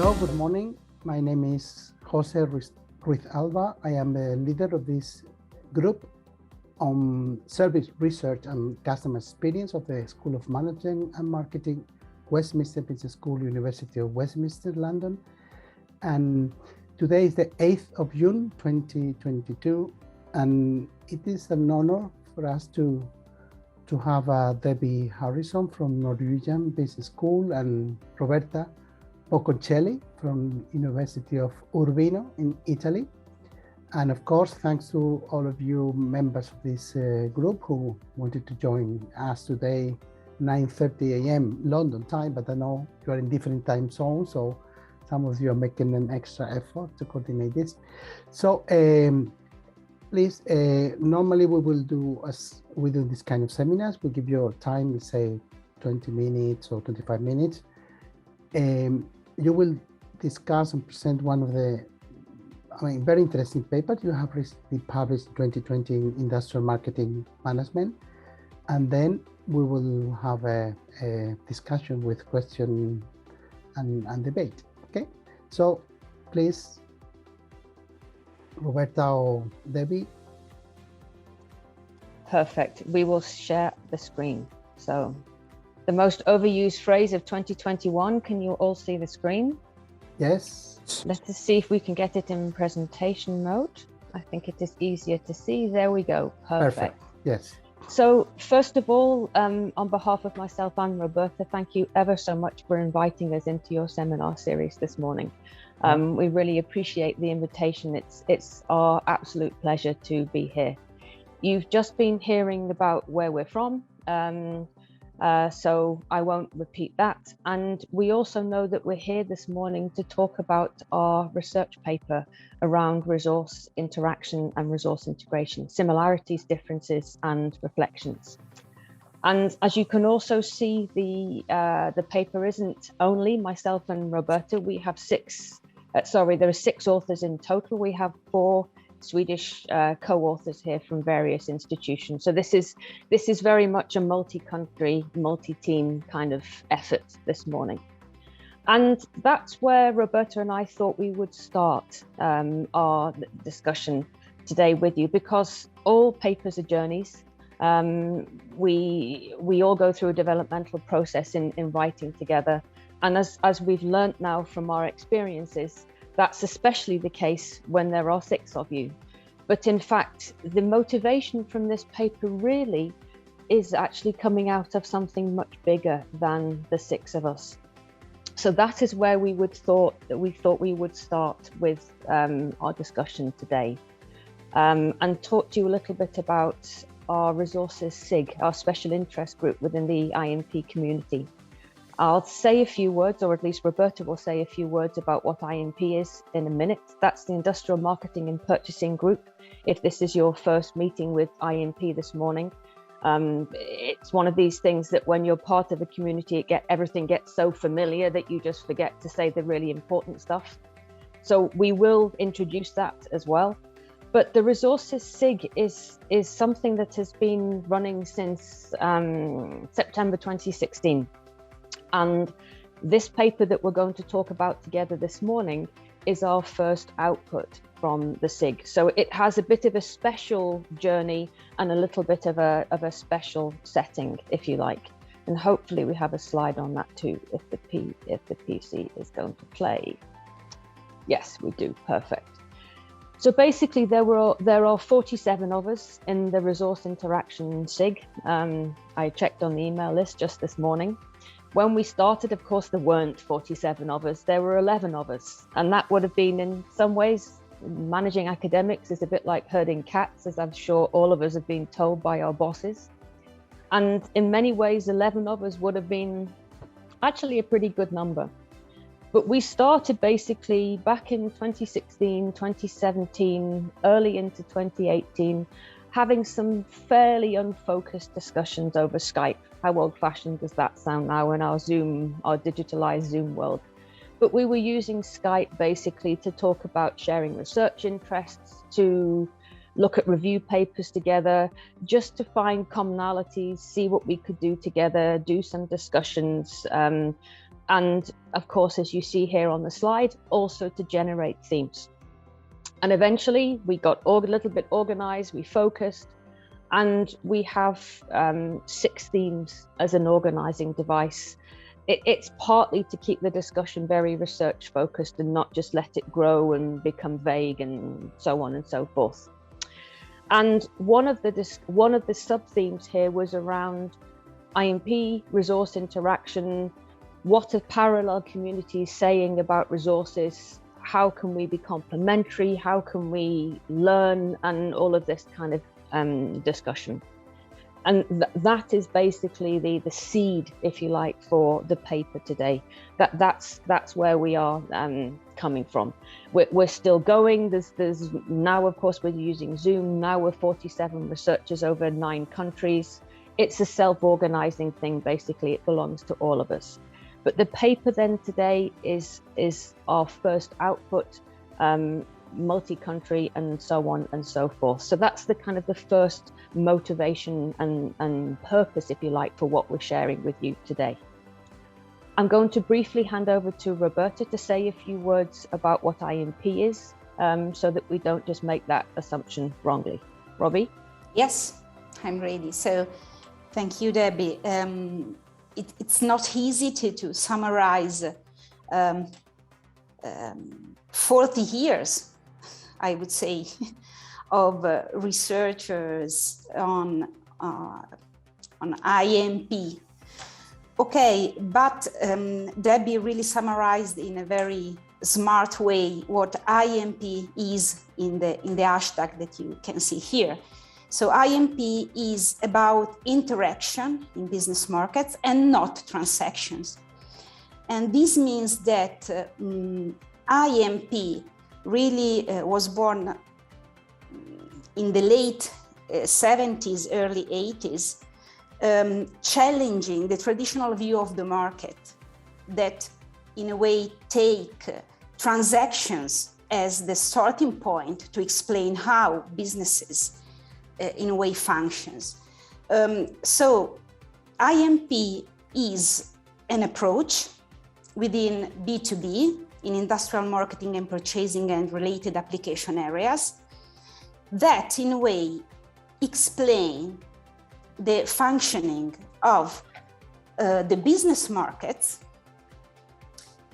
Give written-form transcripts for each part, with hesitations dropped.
Hello, good morning. My name is Jose Ruiz Alba. I am the leader of this group on service research and customer experience of the School of Management and Marketing, Westminster Business School, University of Westminster, London. And today is the 8th of June, 2022. And it is an honor for us to have Debbie Harrison from Norwegian Business School and Roberta Bocconcelli from University of Urbino in Italy. And of course, thanks to all of you members of this group who wanted to join us today, 9:30 a.m. London time, but I know you are in different time zones, so some of you are making an extra effort to coordinate this. So please, normally we will do, as we do this kind of seminars, we give you time, we say 20 minutes or 25 minutes. You will discuss and present one of the very interesting papers you have recently published in 2020 in Industrial Marketing Management. And then we will have a discussion with question and debate, okay? So please, Roberta or Debbie. Perfect, we will share the screen. So the most overused phrase of 2021, can you all see the screen? Yes. Let us see if we can get it in presentation mode. I think it is easier to see. There we go. Perfect. Yes. So first of all, on behalf of myself and Roberta, thank you ever so much for inviting us into your seminar series this morning. We really appreciate the invitation. It's our absolute pleasure to be here. You've just been hearing about where we're from. So I won't repeat that. And we also know that we're here this morning to talk about our research paper around resource interaction and resource integration, similarities, differences, and reflections. And as you can also see, the paper isn't only myself and Roberta. We have there are 6 authors in total. We have 4 Swedish co-authors here from various institutions. So this is very much a multi-country, multi-team kind of effort this morning. And that's where Roberta and I thought we would start our discussion today with you, because all papers are journeys. We all go through a developmental process in writing together. And as we've learned now from our experiences, that's especially the case when there are 6 of you. But in fact, the motivation from this paper really is actually coming out of something much bigger than the 6 of us. So that is where we thought we would start with our discussion today, and talk to you a little bit about our resources SIG, our special interest group within the INP community. I'll say a few words, or at least Roberta will say a few words about what INP is in a minute. That's the Industrial Marketing and Purchasing Group. If this is your first meeting with INP this morning, it's one of these things that when you're part of a community, everything gets so familiar that you just forget to say the really important stuff. So we will introduce that as well. But the Resources SIG is something that has been running since September 2016. And this paper that we're going to talk about together this morning is our first output from the SIG. So it has a bit of a special journey and a little bit of a special setting, if you like. And hopefully we have a slide on that too, if the PC is going to play. Yes, we do. Perfect. So basically there are 47 of us in the Resource Interaction SIG. I checked on the email list just this morning. When we started, of course, there weren't 47 of us, there were 11 of us. And that would have been, in some ways, managing academics is a bit like herding cats, as I'm sure all of us have been told by our bosses. And in many ways, 11 of us would have been actually a pretty good number. But we started basically back in 2016, 2017, early into 2018, having some fairly unfocused discussions over Skype. How old-fashioned does that sound now in our digitalized Zoom world? But we were using Skype basically to talk about sharing research interests, to look at review papers together, just to find commonalities, see what we could do together, do some discussions, And of course, as you see here on the slide, also to generate themes. And eventually we got a little bit organized, we focused, and we have 6 themes as an organizing device. It's partly to keep the discussion very research focused and not just let it grow and become vague and so on and so forth. And one of the sub themes here was around IMP, resource interaction. What are parallel communities saying about resources? How can we be complementary? How can we learn? And all of this kind of discussion. And that is basically the seed, if you like, for the paper today. That's where we are coming from. We're still going. There's now, of course, we're using Zoom. Now we're 47 researchers over 9 countries. It's a self-organizing thing. Basically, it belongs to all of us. But the paper then today is our first output, multi-country and so on and so forth. So that's the kind of the first motivation and purpose, if you like, for what we're sharing with you today. I'm going to briefly hand over to Roberta to say a few words about what IMP is, so that we don't just make that assumption wrongly. Robbie? Yes, I'm ready. So thank you, Debbie. It's not easy to summarize 40 years, I would say, of researchers on IMP. Okay, but Debbie really summarized in a very smart way what IMP is in the hashtag that you can see here. So IMP is about interaction in business markets and not transactions. And this means that IMP really was born in the late 70s, early 80s, challenging the traditional view of the market that in a way take transactions as the starting point to explain how businesses in a way functions. So IMP is an approach within B2B in industrial marketing and purchasing and related application areas that in a way explain the functioning of the business markets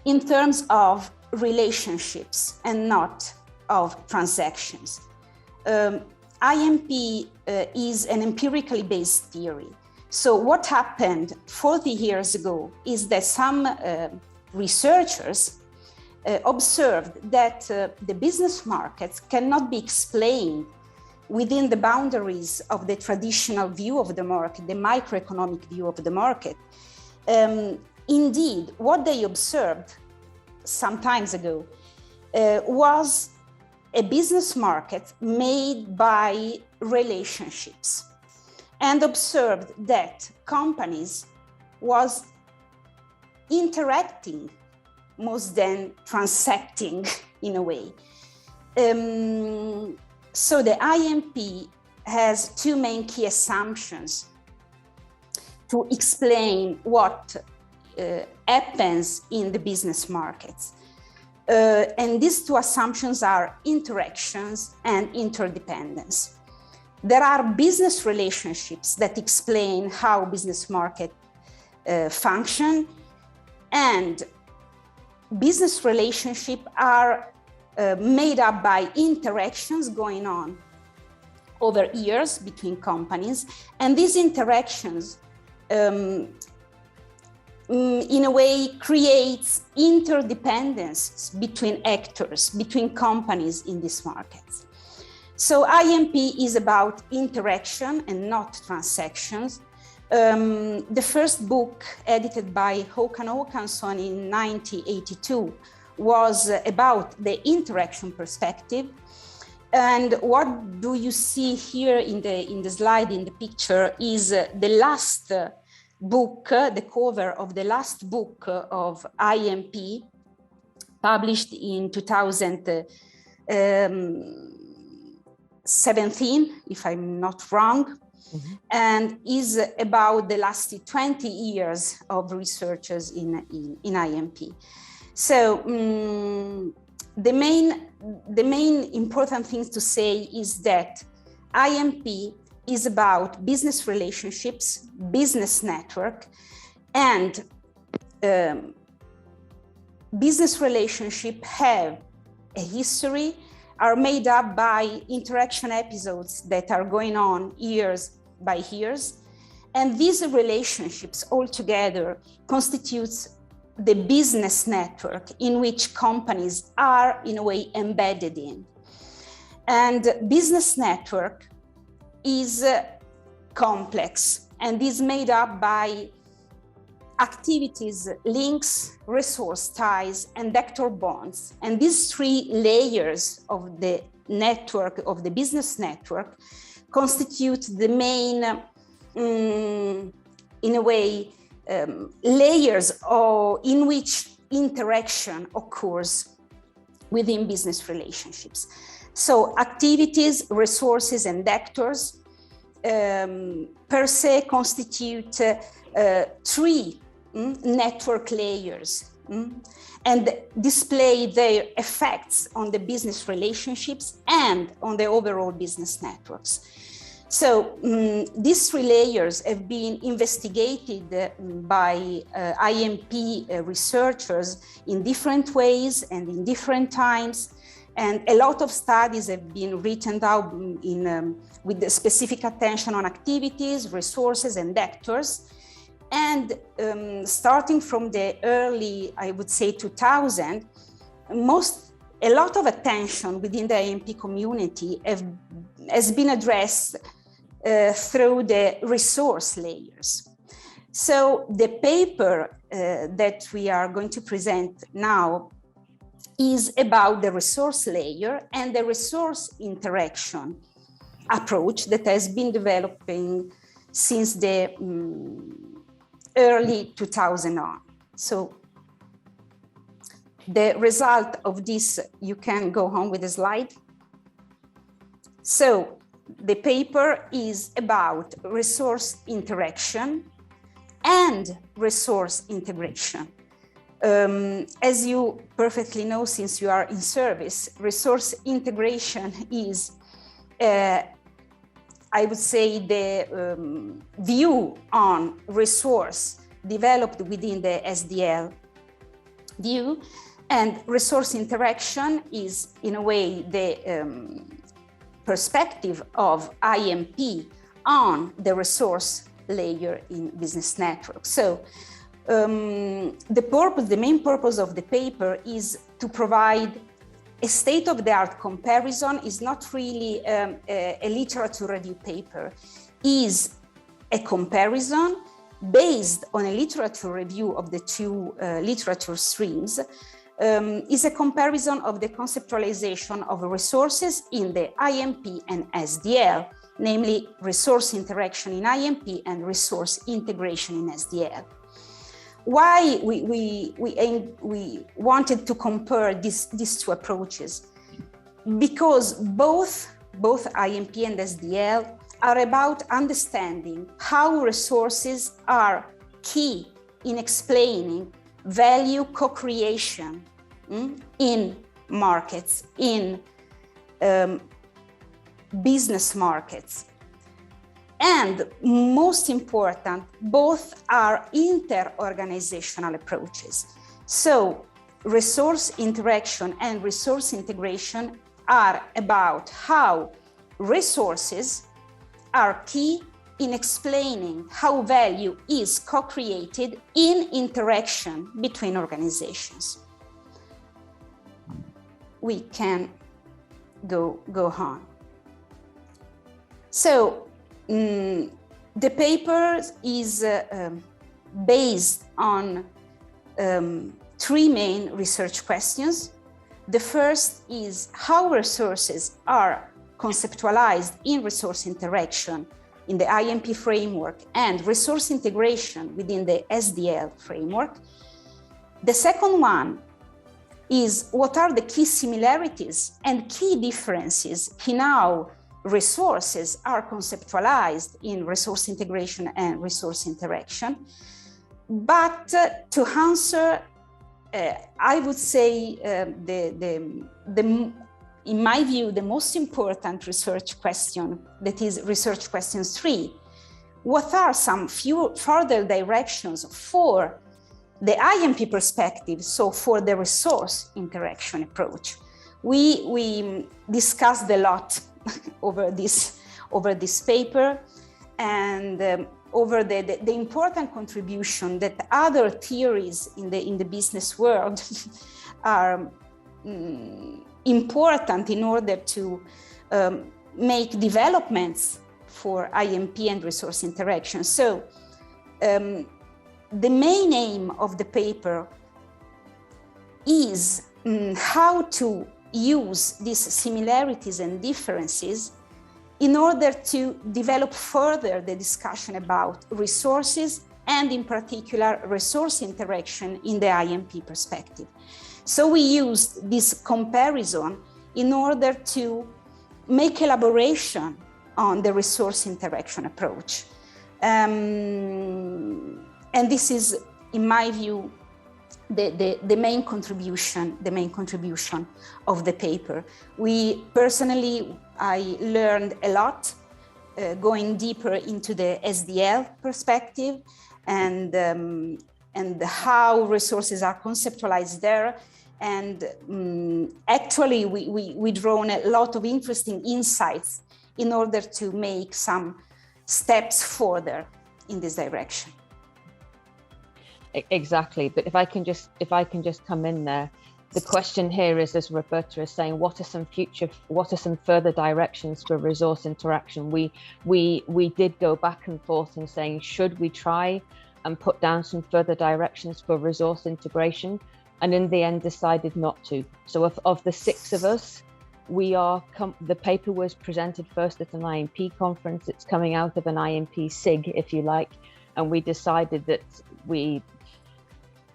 in terms of relationships and not of transactions. IMP is an empirically based theory. So what happened 40 years ago is that some researchers observed that the business markets cannot be explained within the boundaries of the traditional view of the market, the microeconomic view of the market. Indeed, what they observed some time ago was a business market made by relationships, and observed that companies was interacting more than transacting in a way. So the IMP has 2 main key assumptions to explain what happens in the business markets. And these 2 assumptions are interactions and interdependence. There are business relationships that explain how business markets function, and business relationships are made up by interactions going on over years between companies, and these interactions in a way creates interdependence between actors, between companies in these markets. So IMP is about interaction and not transactions. The first book edited by Håkan Håkansson in 1982 was about the interaction perspective. And what do you see here in the slide, in the picture, is the last book, the cover of the last book of IMP, published in 2017, if I'm not wrong. and is about the last 20 years of researchers in IMP. So the main important thing to say is that IMP is about business relationships, business network, and business relationships have a history, are made up by interaction episodes that are going on years by years. And these relationships altogether constitutes the business network in which companies are in a way embedded in. And business network is complex and is made up by activities, links, resource ties, and actor bonds. And these three layers of the network, of the business network, constitute the main, in a way, layers in which interaction occurs within business relationships. So activities, resources, and actors per se constitute three network layers and display their effects on the business relationships and on the overall business networks. So these three layers have been investigated by IMP researchers in different ways and in different times. And a lot of studies have been written out with the specific attention on activities, resources, and actors. And starting from the early, I would say, 2000, a lot of attention within the IMP community has been addressed through the resource layers. So the paper that we are going to present now is about the resource layer and the resource interaction approach that has been developing since the early 2000 on. So the result of this, you can go on with the slide. So the paper is about resource interaction and resource integration. As you perfectly know, since you are in service, resource integration is, I would say, the view on resource developed within the SDL view, and resource interaction is, in a way, the perspective of IMP on the resource layer in business network. So the main purpose of the paper is to provide a state-of-the-art comparison. Is not really a literature review paper, is a comparison based on a literature review of the two literature streams, is a comparison of the conceptualization of resources in the IMP and SDL, namely resource interaction in IMP and resource integration in SDL. Why we wanted to compare these two approaches? Because both IMP and SDL are about understanding how resources are key in explaining value co-creation in markets, in business markets. And most important, both are inter-organizational approaches. So resource interaction and resource integration are about how resources are key in explaining how value is co-created in interaction between organizations. We can go on. So the paper is based on three main research questions. The first is how resources are conceptualized in resource interaction in the IMP framework and resource integration within the SDL framework. The second one is what are the key similarities and key differences in how resources are conceptualized in resource integration and resource interaction. But to answer, I would say in my view, the most important research question, that is research question 3, what are some few further directions for the IMP perspective, so for the resource interaction approach? We discussed a lot over this paper, and over the important contribution that other theories in the business world are important in order to make developments for IMP and resource interaction. So the main aim of the paper is how to use these similarities and differences in order to develop further the discussion about resources, and in particular resource interaction in the IMP perspective. So we used this comparison in order to make elaboration on the resource interaction approach. And this is, in my view, the main contribution of the paper. I learned a lot going deeper into the SDL perspective and how resources are conceptualized there. And actually, we drawn a lot of interesting insights in order to make some steps further in this direction. Exactly, but if I can just come in there, the question here is, as Roberta is saying, what are some further directions for resource interaction? We did go back and forth in saying, should we try and put down some further directions for resource integration? And in the end decided not to. So of the 6 of us, the paper was presented first at an IMP conference. It's coming out of an IMP SIG, if you like, and we decided that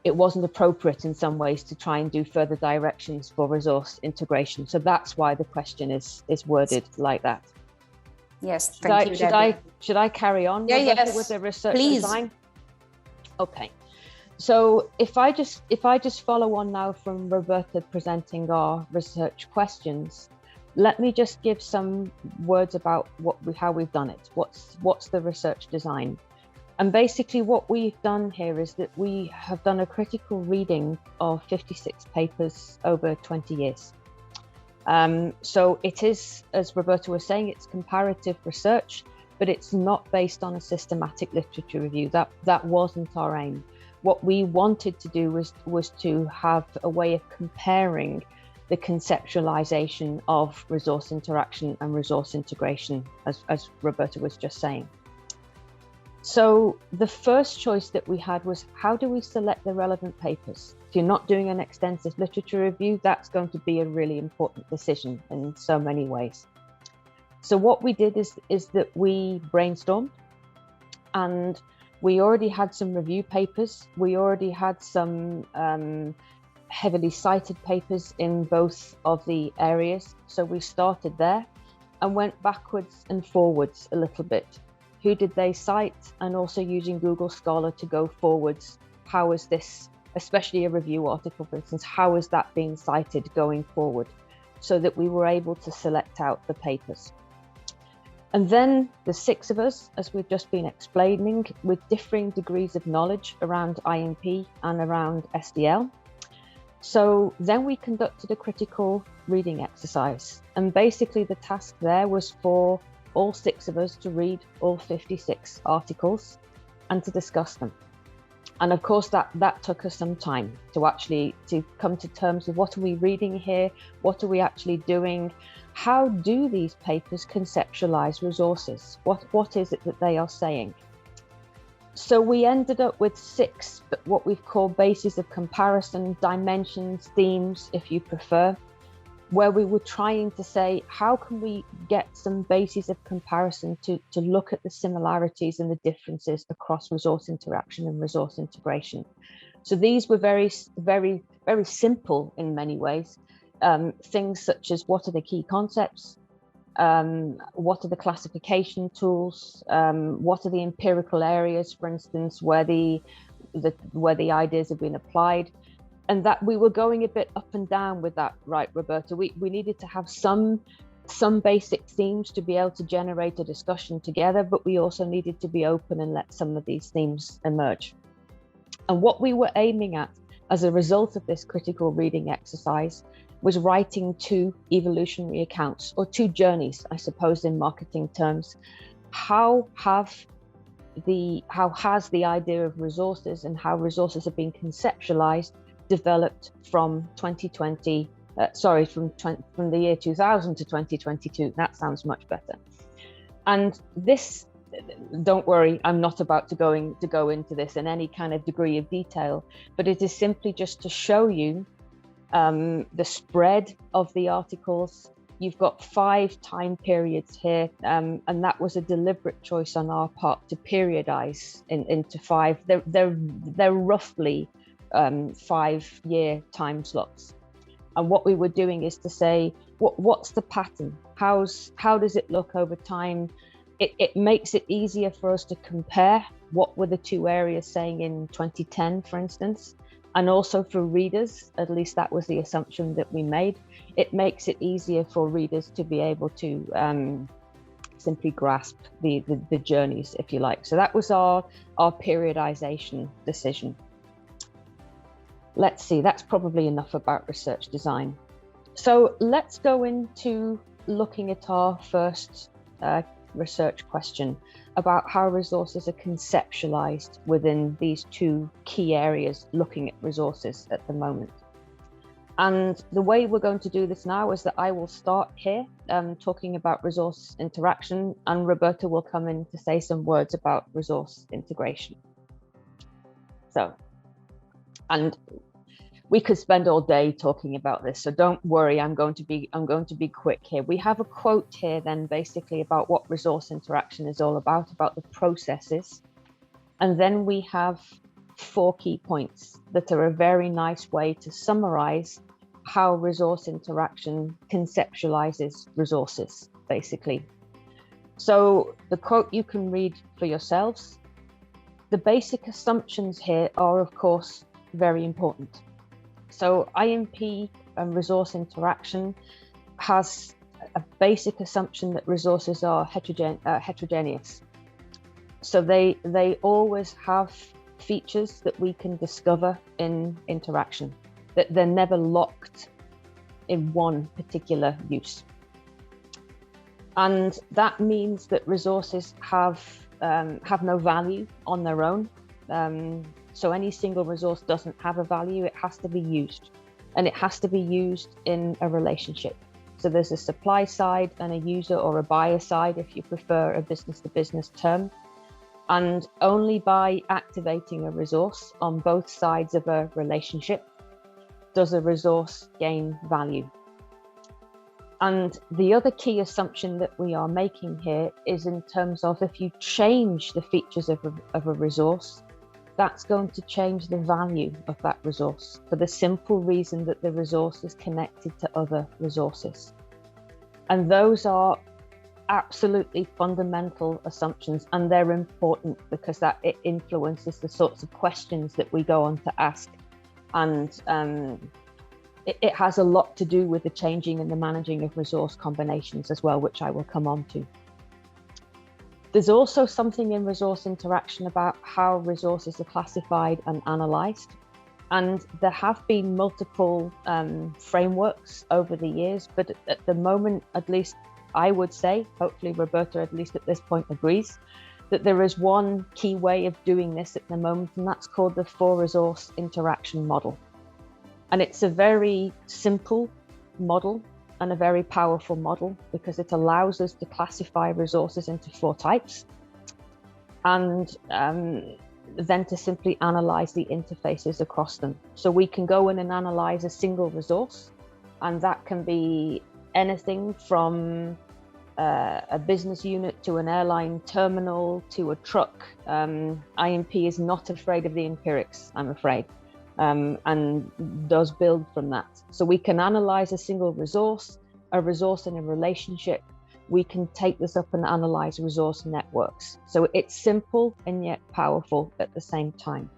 it wasn't appropriate in some ways to try and do further directions for resource integration. So that's why the question is worded like that. Yes, thank you. Should I carry on with the research design? Okay. So if I just follow on now from Roberta presenting our research questions, let me just give some words about how we've done it. What's the research design? And basically what we've done here is that we have done a critical reading of 56 papers over 20 years. So it is, as Roberta was saying, it's comparative research, but it's not based on a systematic literature review. That wasn't our aim. What we wanted to do was to have a way of comparing the conceptualization of resource interaction and resource integration, as Roberta was just saying. So the first choice that we had was, how do we select the relevant papers? If you're not doing an extensive literature review, that's going to be a really important decision in so many ways. So what we did is that we brainstormed, and we already had some review papers. We already had some heavily cited papers in both of the areas. So we started there and went backwards and forwards a little bit. Who did they cite? And also using Google Scholar to go forwards. How is this, especially a review article, for instance, how is that being cited going forward? So that we were able to select out the papers. And then the 6 of us, as we've just been explaining, with differing degrees of knowledge around IMP and around SDL. So then we conducted a critical reading exercise. And basically the task there was for all 6 of us to read all 56 articles and to discuss them. And of course that took us some time to come to terms with, what are we reading here? What are we actually doing? How do these papers conceptualize resources? What is it that they are saying? So we ended up with 6, what we've called bases of comparison, dimensions, themes, if you prefer, where we were trying to say, how can we get some bases of comparison to look at the similarities and the differences across resource interaction and resource integration? So these were very, very, very simple in many ways. Things such as, what are the key concepts? What are the classification tools? What are the empirical areas, for instance, where the ideas have been applied? And that we were going a bit up and down with that, right, Roberta? We needed to have some basic themes to be able to generate a discussion together, but we also needed to be open and let some of these themes emerge. And what we were aiming at as a result of this critical reading exercise was writing two evolutionary accounts, or two journeys, I suppose, in marketing terms. How has the idea of resources and how resources have been conceptualized developed from from the year 2000 to 2022? That sounds much better. And this, don't worry, I'm not about to go into this in any kind of degree of detail, but it is simply just to show you the spread of the articles. You've got 5 time periods here, and that was a deliberate choice on our part to periodize into 5. They're roughly 5-year time slots. And what we were doing is to say, what's the pattern? How does it look over time? It makes it easier for us to compare what were the two areas saying in 2010, for instance, and also for readers, at least that was the assumption that we made. It makes it easier for readers to be able to simply grasp the journeys, if you like. So that was our periodization decision. Let's see, that's probably enough about research design. So let's go into looking at our first research question about how resources are conceptualized within these two key areas looking at resources at the moment. And the way we're going to do this now is that I will start here talking about resource interaction, and Roberta will come in to say some words about resource integration. So, and we could spend all day talking about this, so don't worry, I'm going to be quick here. We have a quote here then basically about what resource interaction is all about the processes. And then we have 4 key points that are a very nice way to summarize how resource interaction conceptualizes resources, basically. So the quote you can read for yourselves. The basic assumptions here are, of course, very important. So IMP and resource interaction has a basic assumption that resources are heterogeneous. So they always have features that we can discover in interaction, that they're never locked in one particular use. And that means that resources have no value on their own. So any single resource doesn't have a value, it has to be used. And it has to be used in a relationship. So there's a supply side and a user or a buyer side, if you prefer a business-to-business term. And only by activating a resource on both sides of a relationship does a resource gain value. And the other key assumption that we are making here is in terms of if you change the features of a resource, that's going to change the value of that resource for the simple reason that the resource is connected to other resources. And those are absolutely fundamental assumptions, and they're important because it influences the sorts of questions that we go on to ask. And it has a lot to do with the changing and the managing of resource combinations as well, which I will come on to. There's also something in resource interaction about how resources are classified and analyzed. And there have been multiple frameworks over the years, but at the moment, at least I would say, hopefully Roberta at least at this point agrees, that there is one key way of doing this at the moment, and that's called the 4-resource interaction model. And it's a very simple model and a very powerful model because it allows us to classify resources into 4 types and then to simply analyze the interfaces across them. So we can go in and analyze a single resource, and that can be anything from a business unit to an airline terminal to a truck. IMP is not afraid of the empirics, I'm afraid, and does build from that. So we can analyze a single resource, a resource in a relationship. we can take this up and analyze resource networks. So it's simple and yet powerful at the same time.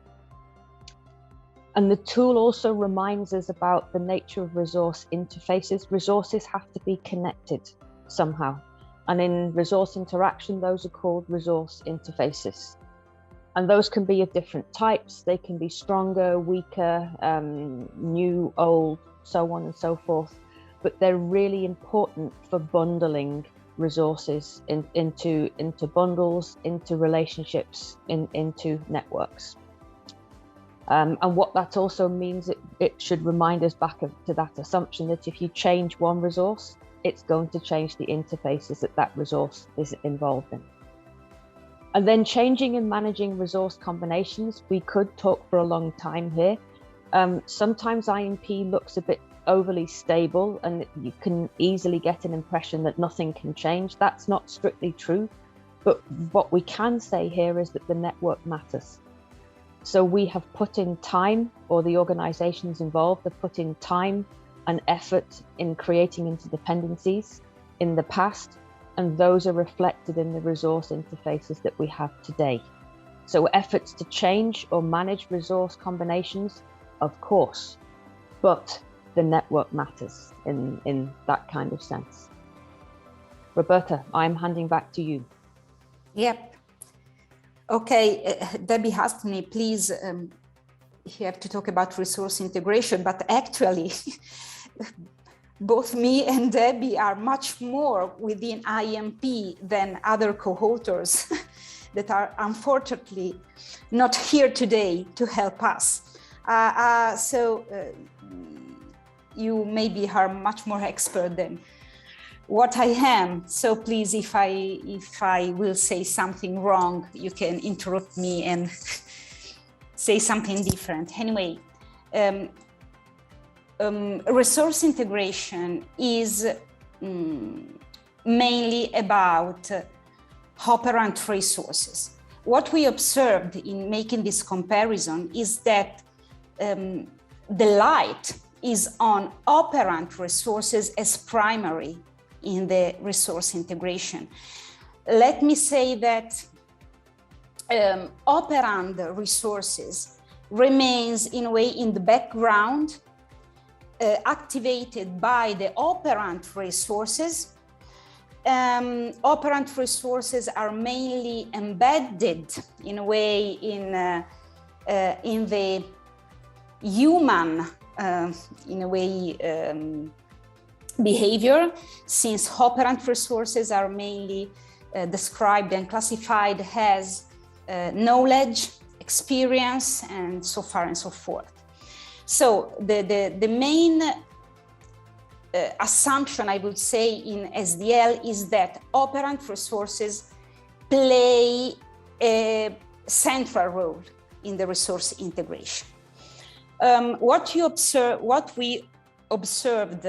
And the tool also reminds us about the nature of resource interfaces. Resources have to be connected somehow. And in resource interaction, those are called resource interfaces. And those can be of different types. They can be stronger, weaker, new, old, so on and so forth. But they're really important for bundling resources into bundles, into relationships, into networks. And what that also means, it should remind us back to that assumption that if you change one resource, it's going to change the interfaces that resource is involved in. And then changing and managing resource combinations, we could talk for a long time here. Sometimes IMP looks a bit overly stable and you can easily get an impression that nothing can change. That's not strictly true. But what we can say here is that the network matters. So we have put in time, or the organizations involved have put in time and effort in creating interdependencies in the past, and those are reflected in the resource interfaces that we have today. So efforts to change or manage resource combinations, of course, but the network matters in that kind of sense. Roberta, I'm handing back to you. Yep. Okay, Debbie asked me, please, you have to talk about resource integration, but actually, both me and Debbie are much more within IMP than other co-authors that are unfortunately not here today to help us. So you maybe are much more expert than what I am. So please, if I will say something wrong, you can interrupt me and say something different. Anyway, resource integration is mainly about operant resources. What we observed in making this comparison is that the light is on operant resources as primary in the resource integration. Let me say that operand resources remains in a way in the background, activated by the operant resources. Operant resources are mainly embedded in a way in the human, in a way, behavior, since operant resources are mainly described and classified as knowledge, experience, and so far and so forth. So the main assumption, I would say, in SDL is that operant resources play a central role in the resource integration. What we observed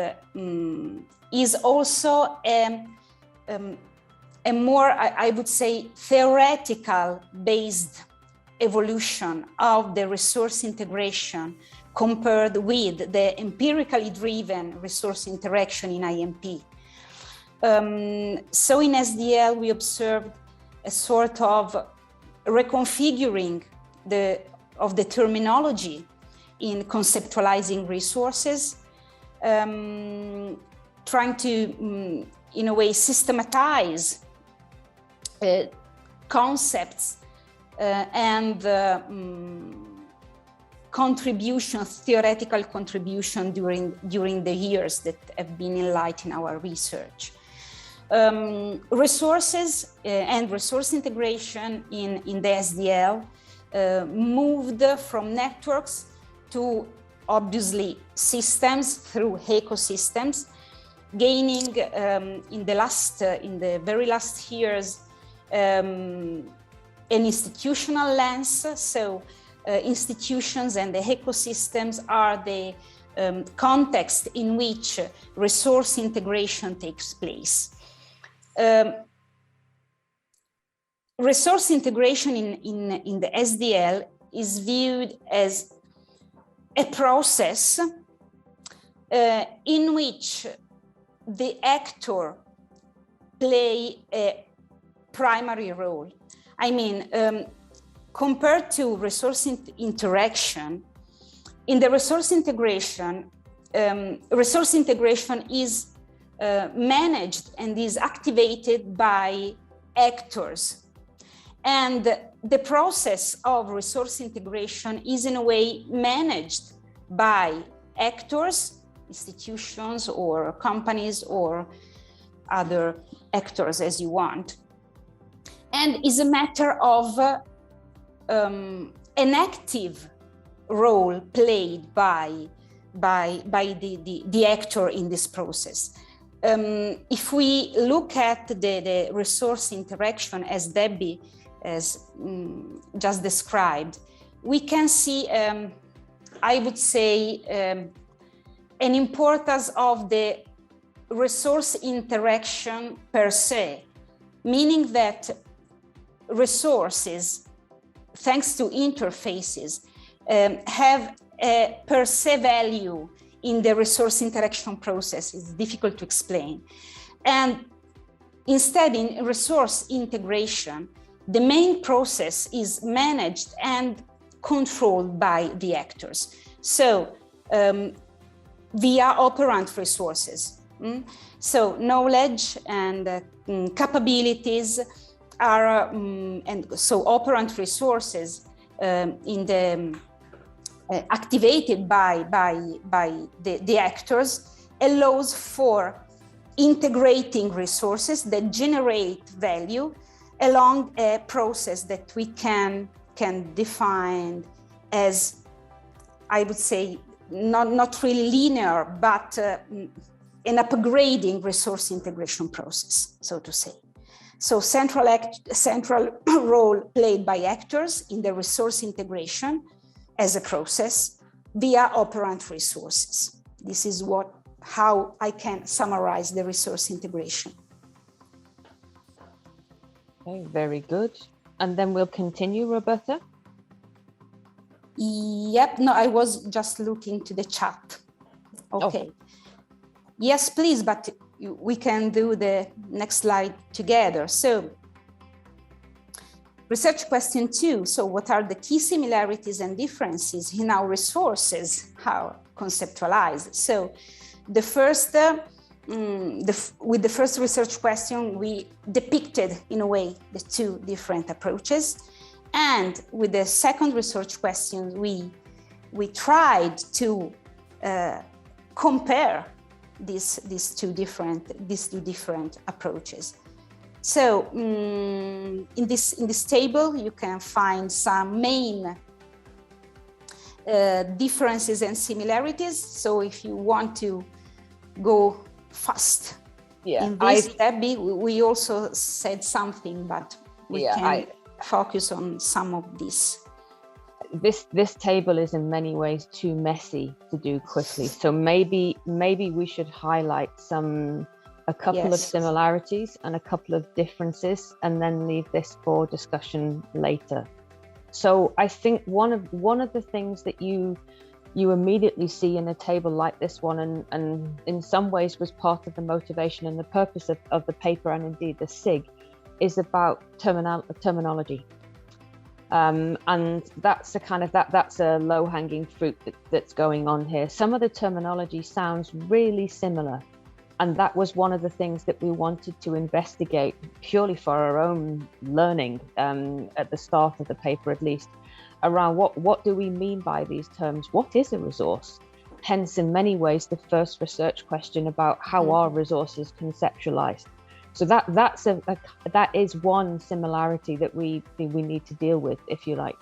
is also a more, I would say, theoretical based evolution of the resource integration compared with the empirically driven resource interaction in IMP. So in SDL, we observed a sort of reconfiguring of the terminology in conceptualizing resources, trying to, in a way, systematize concepts and contributions, theoretical contribution during the years that have been in light in our research. Resources and resource integration in the SDL moved from networks to obviously systems through ecosystems, gaining in the very last years an institutional lens. So institutions and the ecosystems are the context in which resource integration takes place. Resource integration in the SDL is viewed as a process in which the actor play a primary role. I mean, compared to resource interaction, in the resource integration is managed and is activated by actors. And the process of resource integration is in a way managed by actors, institutions or companies or other actors as you want, and is a matter of an active role played by the actor in this process. If we look at the resource interaction as Debbie has just described, we can see, I would say, an importance of the resource interaction per se, meaning that resources, thanks to interfaces, have a per se value in the resource interaction process. It's difficult to explain. And instead, in resource integration, the main process is managed and controlled by the actors. So via operant resources. So knowledge and capabilities are, and so operant resources in the activated by the actors allows for integrating resources that generate value along a process that we can define as, I would say, not really linear, but an upgrading resource integration process, so to say. So central role played by actors in the resource integration as a process via operant resources. This is how I can summarize the resource integration. Okay, very good. And then we'll continue, Roberta. Yep, no, I was just looking to the chat. Okay. Yes, please, but we can do the next slide together. So, research question 2. So what are the key similarities and differences in our resources, how conceptualized? So the first, with the first research question, we depicted in a way the two different approaches. And with the second research question, we tried to compare these two different approaches. So in this table, you can find some main differences and similarities. So if you want to go fast in this, Debbie, we also said something, but we can focus on some of these. This table is in many ways too messy to do quickly. So maybe we should highlight a couple of similarities and a couple of differences, and then leave this for discussion later. So I think one of the things that you immediately see in a table like this one, and in some ways was part of the motivation and the purpose of the paper, and indeed the SIG, is about terminology. And that's that's a low-hanging fruit that's going on here. Some of the terminology sounds really similar, and that was one of the things that we wanted to investigate purely for our own learning at the start of the paper, at least, around what do we mean by these terms? What is a resource? Hence, in many ways, the first research question about how are resources conceptualized. So that is one similarity that we need to deal with, if you like.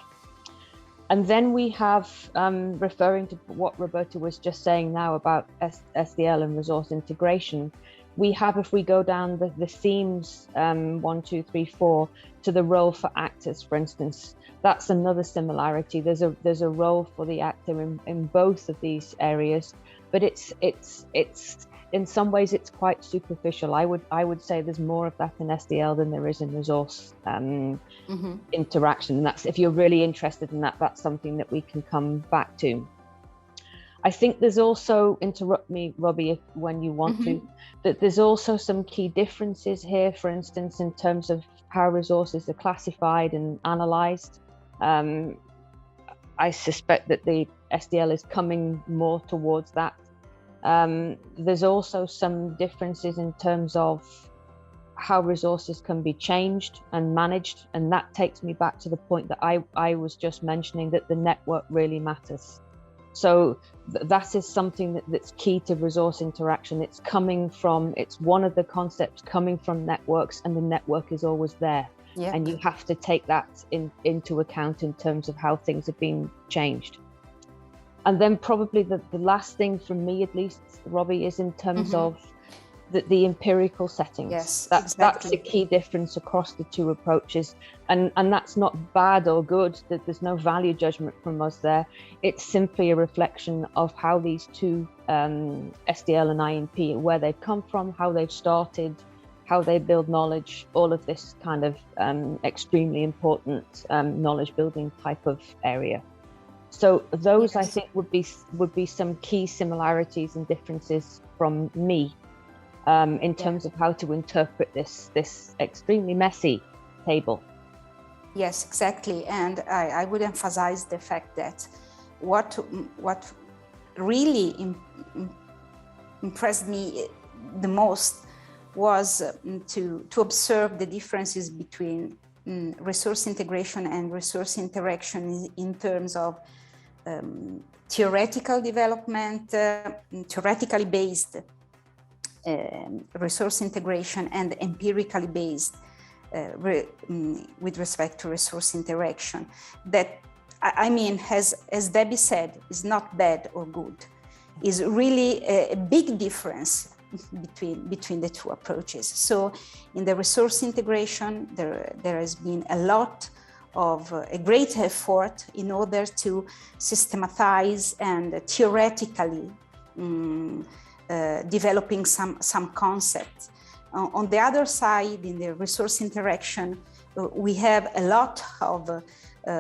And then we have, referring to what Roberta was just saying now about SDL and resource integration, we have, if we go down the themes, 1, 2, 3, 4, to the role for actors, for instance, that's another similarity. There's a role for the actor in both of these areas, but it's in some ways it's quite superficial. I would say there's more of that in SDL than there is in resource interaction. And that's, if you're really interested in that, that's something that we can come back to. I think there's also, interrupt me, Robbie, when you want to, that there's also some key differences here, for instance, in terms of how resources are classified and analysed. I suspect that the SDL is coming more towards that. There's also some differences in terms of how resources can be changed and managed, and that takes me back to the point that I was just mentioning, that the network really matters. So that is something that's key to resource interaction. It's one of the concepts coming from networks, and the network is always there. Yep. And you have to take that into account in terms of how things have been changed. And then probably the last thing from me, at least, Robbie, is in terms of the empirical settings. Yes, that's exactly. the key difference across the two approaches. And that's not bad or good, that there's no value judgment from us there. It's simply a reflection of how these two, SDL and INP, where they've come from, how they've started, how they build knowledge, all of this kind of extremely important knowledge building type of area. So those, yes, I think would be some key similarities and differences from me in terms of how to interpret this extremely messy table. Yes, exactly. And I would emphasize the fact that what really impressed me the most was to observe the differences between resource integration and resource interaction in terms of theoretical development, theoretically based resource integration, and empirically based with respect to resource interaction. That, I mean, as Debbie said, is not bad or good, is really a big difference between the two approaches. So in the resource integration, there has been a lot of a great effort in order to systematize and theoretically developing some concepts. On the other side, in the resource interaction, we have a lot of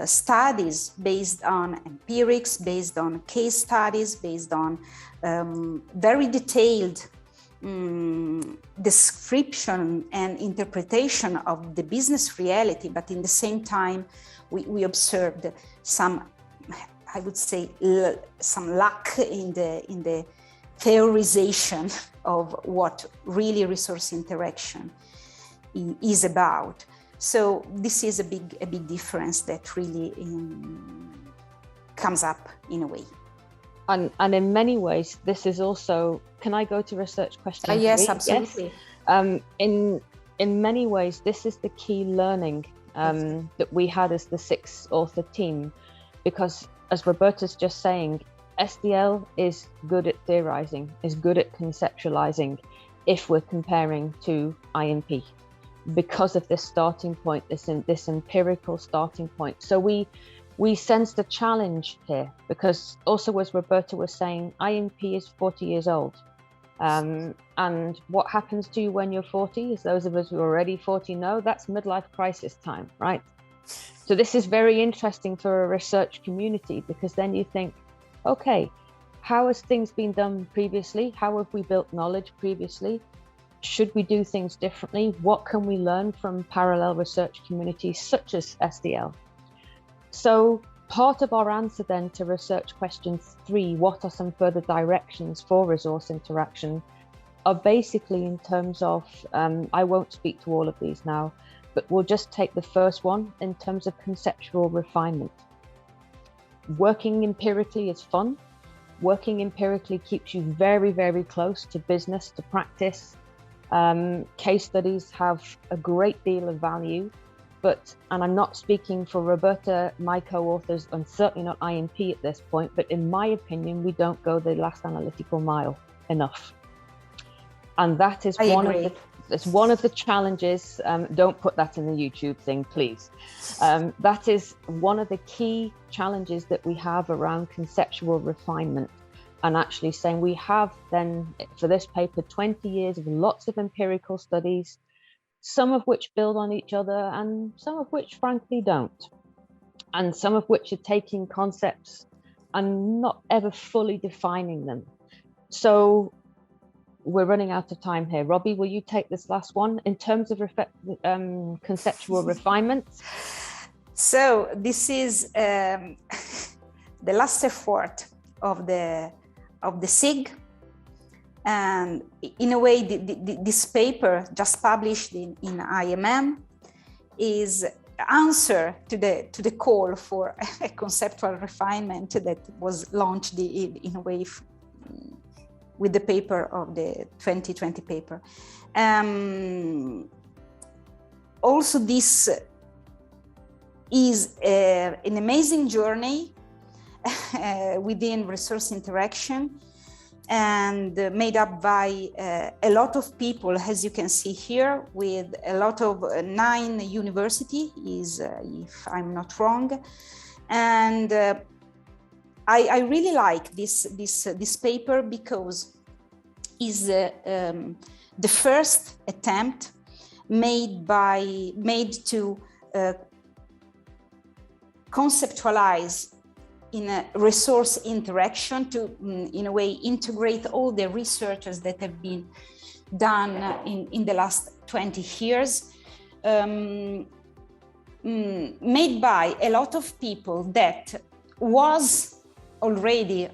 studies based on empirics, based on case studies, based on very detailed description and interpretation of the business reality, but in the same time, we observed some, I would say, some lack in the theorization of what really resource interaction is about. So this is a big difference that really comes up in a way. And in many ways, this is also, can I go to research question 3? Yes, absolutely. Yes. In many ways, this is the key learning that we had as the 6 author team, because as Roberta's just saying, SDL is good at theorizing, is good at conceptualizing if we're comparing to INP, because of this starting point, this empirical starting point. So we sensed a challenge here, because also, as Roberta was saying, INP is 40 years old. And what happens to you when you're 40, as those of us who are already 40 know, that's midlife crisis time, right? So this is very interesting for a research community, because then you think, okay, how has things been done previously? How have we built knowledge previously? Should we do things differently? What can we learn from parallel research communities such as SDL? So part of our answer then to research question 3, what are some further directions for resource interaction, are basically in terms of, I won't speak to all of these now, but we'll just take the first one in terms of conceptual refinement. Working empirically is fun. Working empirically keeps you very, very close to business, to practice. Case studies have a great deal of value. But, and I'm not speaking for Roberta, my co-authors, and certainly not INP at this point, but in my opinion, we don't go the last analytical mile enough. And that is one of the challenges. Don't put that in the YouTube thing, please. That is one of the key challenges that we have around conceptual refinement, and actually saying we have then, for this paper, 20 years of lots of empirical studies, some of which build on each other and some of which frankly don't, and some of which are taking concepts and not ever fully defining them. So we're running out of time here. Robbie, will you take this last one in terms of conceptual refinement? So this is the last effort of the SIG. And in a way, this paper just published in IMM is answer to the call for a conceptual refinement that was launched in a way with the paper of the 2020 paper. Also, this is an amazing journey within resource interaction, and made up by a lot of people, as you can see here, with a lot of 9 universities, if I'm not wrong. And I really like this paper because is the first attempt made to conceptualize in a resource interaction to, in a way, integrate all the researches that have been done in the last 20 years, made by a lot of people that was already,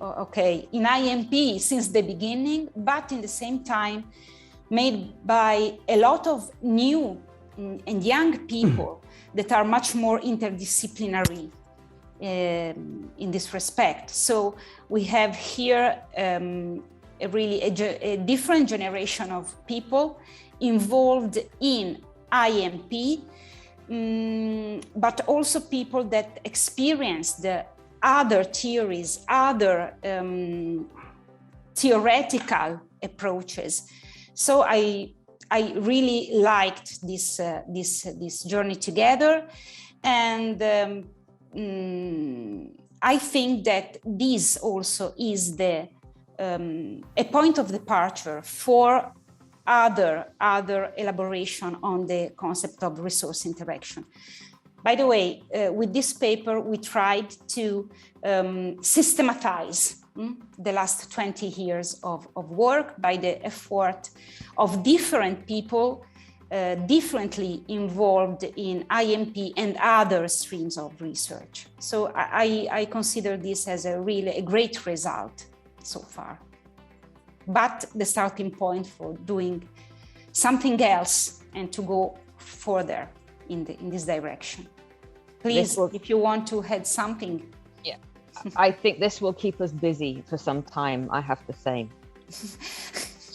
in IMP since the beginning, but in the same time, made by a lot of new and young people that are much more interdisciplinary in this respect. So we have here a different generation of people involved in IMP, but also people that experience the other theories, other theoretical approaches. So I really liked this journey together, and I think that this also is a point of departure for other elaboration on the concept of resource interaction. By the way, with this paper, we tried to systematize the last 20 years of work by the effort of different people differently involved in IMP and other streams of research. So I consider this as a great result so far. But the starting point for doing something else and to go further in this direction. Please, if you want to add something. Yeah, I think this will keep us busy for some time, I have to say.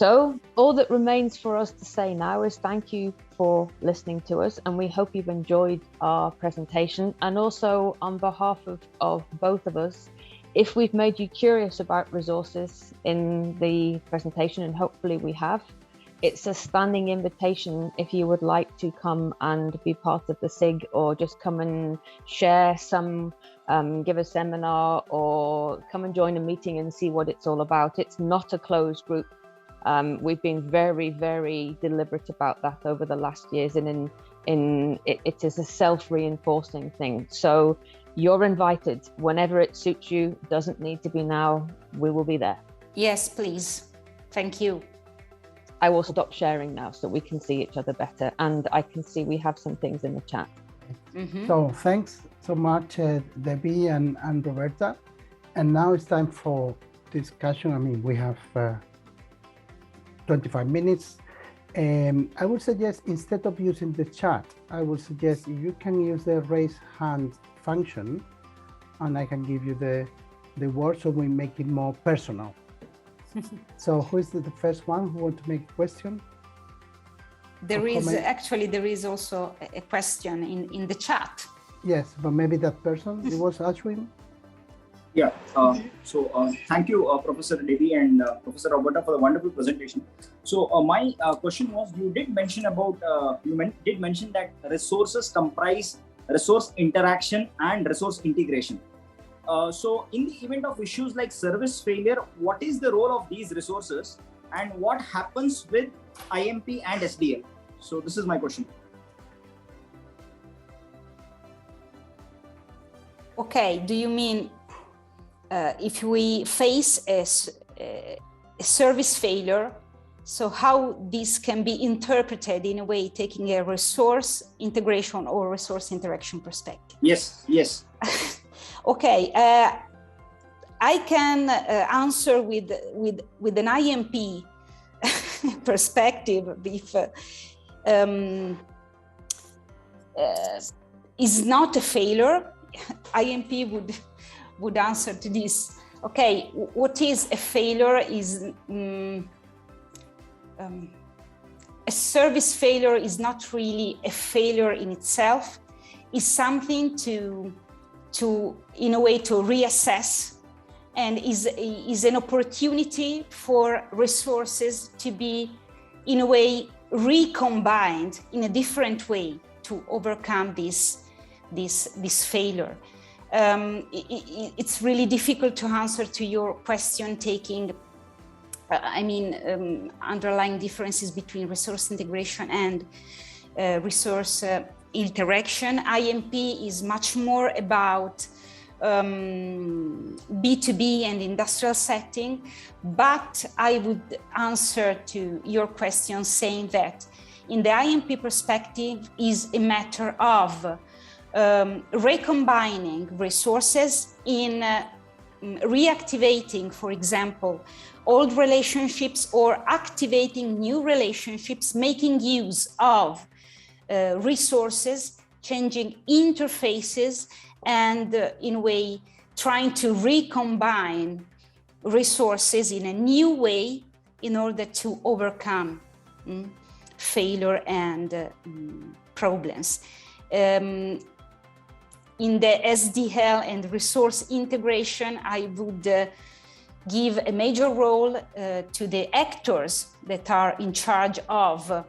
So all that remains for us to say now is thank you for listening to us, and we hope you've enjoyed our presentation. And also on behalf of both of us, if we've made you curious about resources in the presentation, and hopefully we have, it's a standing invitation if you would like to come and be part of the SIG, or just come and share some, give a seminar, or come and join a meeting and see what it's all about. It's not a closed group. We've been very, very deliberate about that over the last years, and it is a self-reinforcing thing. So you're invited whenever it suits you. Doesn't need to be now. We will be there. Yes, please. Thank you. I will stop sharing now so we can see each other better, and I can see we have some things in the chat. Mm-hmm. So thanks so much, Debbie and Roberta. And now it's time for discussion. I mean, we have 25 minutes. I would suggest, instead of using the chat, I would suggest you can use the raise hand function, and I can give you the word so we make it more personal. So who is the first one who wants to make a question? There is also a question in the chat. Yes, but maybe that person, it was Ashwin. Yeah, thank you, Professor Debbie and Professor Roberta, for the wonderful presentation. So my question was, you did mention about, did mention that resources comprise resource interaction and resource integration. So in the event of issues like service failure, what is the role of these resources and what happens with IMP and SDL? So this is my question. Okay, do you mean if we face a service failure, so how this can be interpreted in a way, taking a resource integration or resource interaction perspective. Yes, yes. Okay, I can answer with an IMP perspective. If is not a failure, IMP would answer to this. Okay, what is a failure is a service failure is not really a failure in itself. It's something to in a way to reassess, and is an opportunity for resources to be in a way recombined in a different way to overcome this failure. It's really difficult to answer to your question, taking underlying differences between resource integration and resource interaction. IMP is much more about B2B and industrial setting, but I would answer to your question saying that in the IMP perspective is a matter of recombining resources in reactivating, for example, old relationships or activating new relationships, making use of resources, changing interfaces, and in a way trying to recombine resources in a new way in order to overcome failure and problems. In the SDL and resource integration, I would give a major role to the actors that are in charge of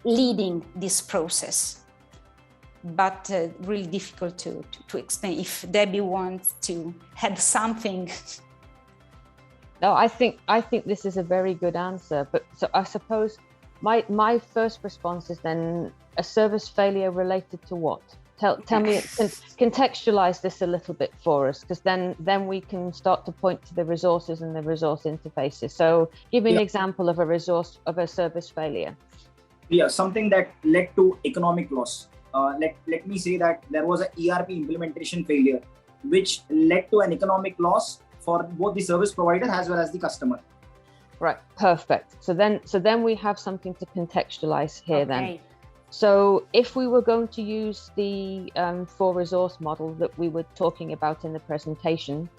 leading this process, but really difficult to explain. If Debbie wants to add something. No, I think this is a very good answer. But so I suppose my first response is then a service failure related to what? Tell me, contextualize this a little bit for us, because then we can start to point to the resources and the resource interfaces. So give me an example of a service failure. Yeah, something that led to economic loss. Let me say that there was an ERP implementation failure, which led to an economic loss for both the service provider as well as the customer. Right, perfect. So then we have something to contextualize here. Then. So if we were going to use the 4 resource model that we were talking about in the presentation,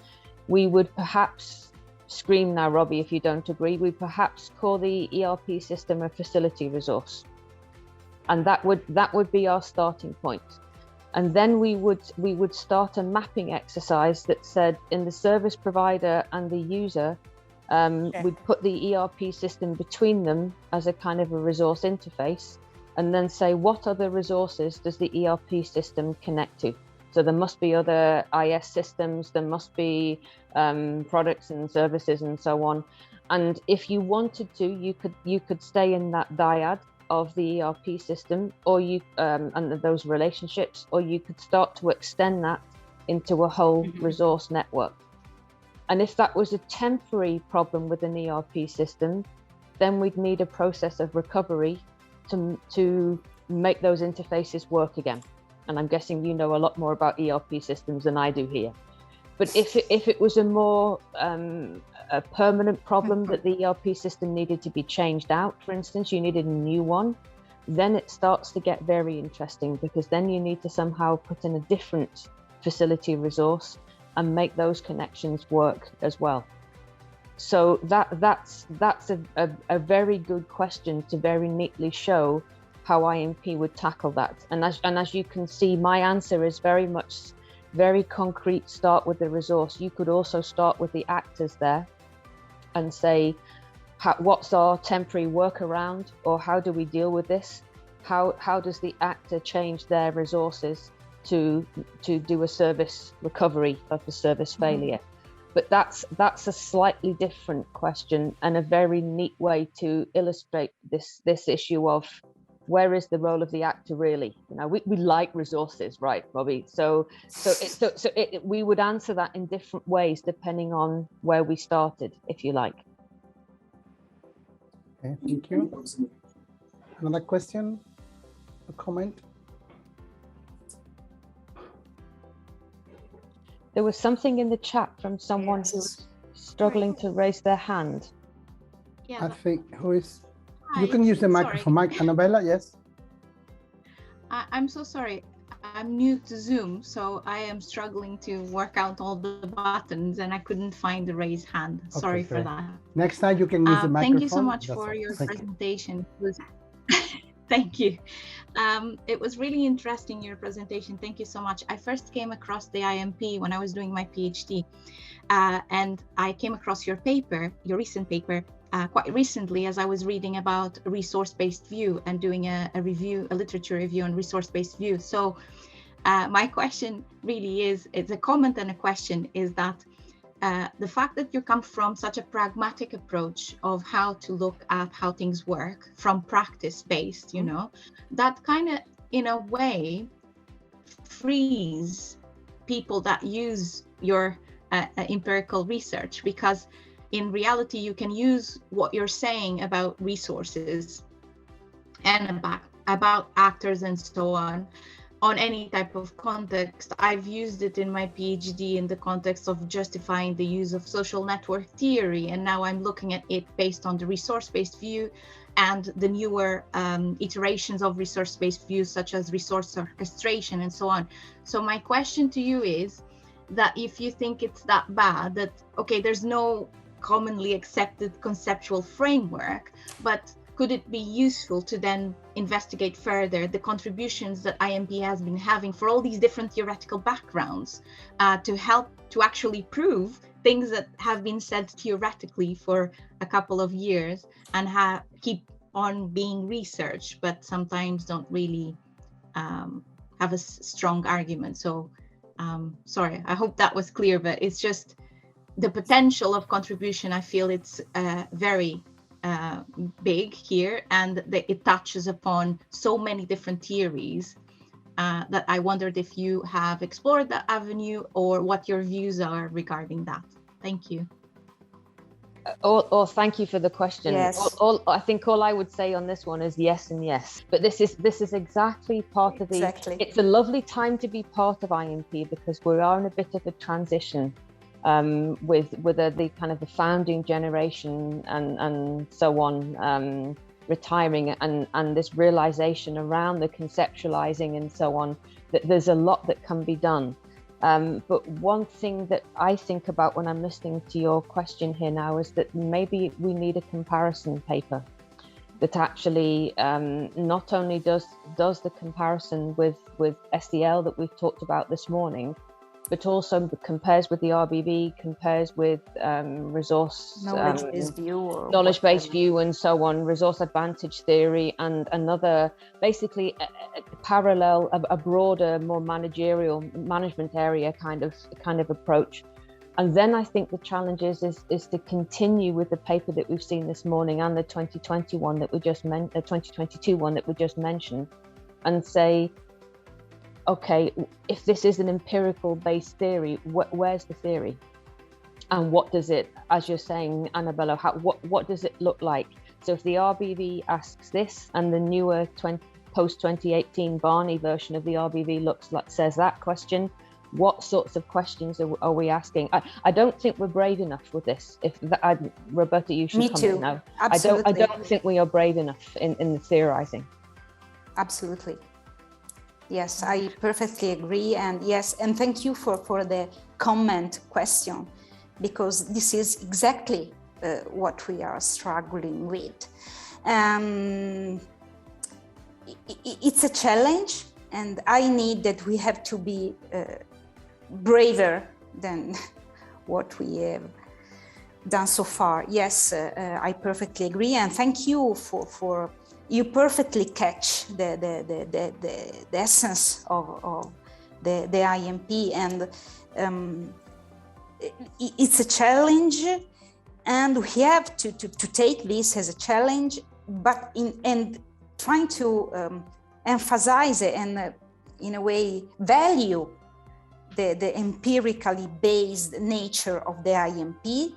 we would perhaps scream now, Robbie, if you don't agree, we perhaps call the ERP system a facility resource. And that would be our starting point. And then we would start a mapping exercise that said in the service provider and the user, we'd put the ERP system between them as a kind of a resource interface, and then say what other resources does the ERP system connect to. So there must be other IS systems, there must be products and services and so on. And if you wanted to, you could stay in that dyad of the ERP system, or and those relationships, or you could start to extend that into a whole resource network. And if that was a temporary problem with an ERP system, then we'd need a process of recovery to make those interfaces work again. And I'm guessing you know a lot more about ERP systems than I do here. But if it was a more a permanent problem that the ERP system needed to be changed out, for instance, you needed a new one, then it starts to get very interesting, because then you need to somehow put in a different facility resource and make those connections work as well. So that's a very good question to very neatly show how IMP would tackle that. And as you can see, my answer is very concrete. Start with the resource. You could also start with the actors there and say, what's our temporary workaround, or how do we deal with this? How does the actor change their resources to do a service recovery of the service failure? But that's a slightly different question, and a very neat way to illustrate this issue of where is the role of the actor really? You know, we like resources, right, Robbie? So we would answer that in different ways depending on where we started, if you like. Okay, thank you. Another question, a comment? There was something in the chat from someone who was struggling to raise their hand. Yeah, I think, who is? Hi, You can use the microphone. Annabella, yes? I'm so sorry. I'm new to Zoom, so I am struggling to work out all the buttons and I couldn't find the raise hand. Sorry for that. Next time you can use the microphone. Thank you so much for your presentation. Thank you. It was really interesting, your presentation. Thank you so much. I first came across the IMP when I was doing my PhD, and I came across your paper, your recent paper, quite recently as I was reading about a resource-based view and doing a literature review on resource-based view. So my question really is, it's a comment and a question, is that the fact that you come from such a pragmatic approach of how to look at how things work from practice-based, you know, that kind of, in a way, frees people that use your empirical research, because in reality, you can use what you're saying about resources and about actors and so on any type of context. I've used it in my PhD in the context of justifying the use of social network theory, and now I'm looking at it based on the resource-based view and the newer iterations of resource-based views, such as resource orchestration and so on. So my question to you is that if you think it's that bad, that, okay, there's no commonly accepted conceptual framework, but could it be useful to then investigate further the contributions that IMP has been having for all these different theoretical backgrounds to help to actually prove things that have been said theoretically for a couple of years and keep on being researched, but sometimes don't really have a strong argument. So sorry, I hope that was clear, but it's just the potential of contribution. I feel it's very big here, and it touches upon so many different theories that I wondered if you have explored that avenue or what your views are regarding that. Thank you. Thank you for the question. Yes. I think all I would say on this one is yes and yes. But this is exactly part of the. Exactly. It's a lovely time to be part of IMP because we are in a bit of a transition with the kind of the founding generation and so on retiring, and this realization around the conceptualizing and so on, that there's a lot that can be done. But one thing that I think about when I'm listening to your question here now is that maybe we need a comparison paper that actually not only does the comparison with SDL that we've talked about this morning, but also compares with the RBV, compares with resource knowledge-based view and so on, resource advantage theory, and another, basically a parallel, a broader, more managerial management area kind of approach. And then I think the challenge is to continue with the paper that we've seen this morning and the 2021 that we just 2022 one that we just mentioned, and say, okay, if this is an empirical based theory, where's the theory? And what does it, as you're saying, Annabella, what does it look like? So if the RBV asks this and the newer post 2018 Barney version of the RBV says that question, what sorts of questions are we asking? I don't think we're brave enough with this. Roberta, you should comment now. Absolutely. I don't think we are brave enough in the theorizing. Absolutely. Yes, I perfectly agree. And yes, and thank you for the comment question, because this is exactly what we are struggling with. It's a challenge, and I need that we have to be braver than what we have done so far. Yes, I perfectly agree. And thank you for you perfectly catch the essence of the IMP, and it's a challenge, and we have to take this as a challenge, but trying to emphasize and in a way value the empirically based nature of the IMP,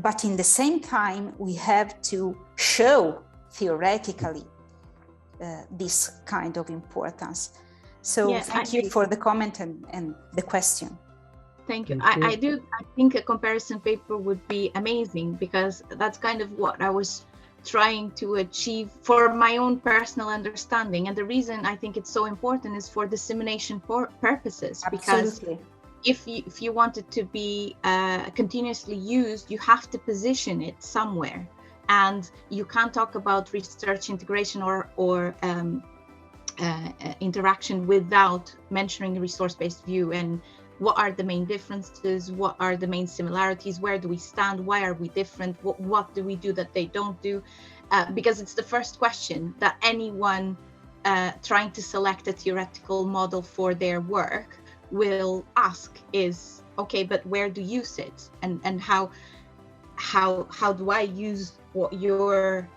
but in the same time we have to show theoretically this kind of importance. So thank you for the comment and the question. Thank you. I think a comparison paper would be amazing, because that's kind of what I was trying to achieve for my own personal understanding. And the reason I think it's so important is for dissemination purposes. Absolutely. Because if you want it to be continuously used, you have to position it somewhere. And you can't talk about research integration or interaction without mentioning a resource-based view, and what are the main differences, what are the main similarities, where do we stand, why are we different, what do we do that they don't do, because it's the first question that anyone trying to select a theoretical model for their work will ask is, okay, but where do you sit, and how do I use what you're